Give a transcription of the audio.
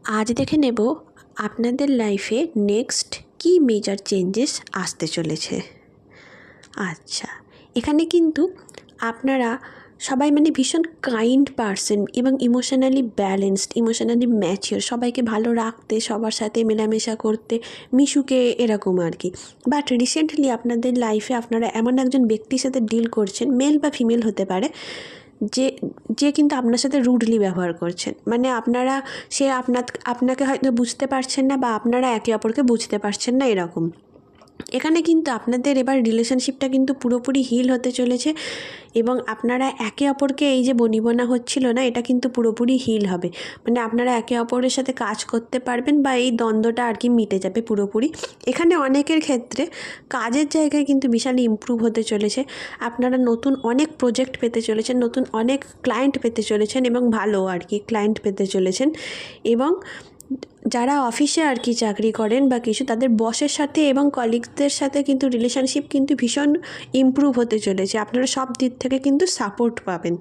আজ দেখে নেব আপনাদের লাইফে নেক্সট কী মেজর চেঞ্জেস আসতে চলেছে। আচ্ছা, এখানে কিন্তু আপনারা সবাই ভীষণ কাইন্ড পারসন এবং ইমোশনালি ব্যালেন্সড, ইমোশনালি ম্যাচিওর, সবাইকে ভালো রাখতে, সবার সাথে মেলামেশা করতে, মিশুকে এরকম আর কি। বাট রিসেন্টলি আপনাদের লাইফে আপনারা এমন একজন ব্যক্তির সাথে ডিল করছেন, মেল বা ফিমেল হতে পারে, যে কিন্তু আপনার সাথে রুডলি ব্যবহার করছেন। সে আপনাকে হয়তো বুঝতে পারছেন না, বা আপনারা একে অপরকে বুঝতে পারছেন না, এরকম। এখানে কিন্তু আপনাদের এবার রিলেশনশিপটা কিন্তু পুরোপুরি হিল হতে চলেছে, এবং আপনারা একে অপরকে, এই যে বনিবনা হচ্ছিল না, এটা কিন্তু পুরোপুরি হিল হবে। আপনারা একে অপরের সাথে কাজ করতে পারবেন, বা এই দ্বন্দ্বটা আর কি মিটে যাবে পুরোপুরি। এখানে অনেকের ক্ষেত্রে কাজের জায়গায় কিন্তু বিশাল ইমপ্রুভ হতে চলেছে। আপনারা নতুন অনেক প্রজেক্ট পেতে চলেছেন, নতুন অনেক ক্লায়েন্ট পেতে চলেছেন, এবং ভালো আর কি ক্লায়েন্ট পেতে চলেছেন। এবং যারা অফিসে আর কি চাকরি করেন বা কিছু, তাদের বসের সাথে এবং কলিগদের সাথে কিন্তু রিলেশনশিপ কিন্তু ভীষণ ইমপ্রুভ হতে চলেছে। আপনারা সব দিক থেকে কিন্তু সাপোর্ট পাবেন।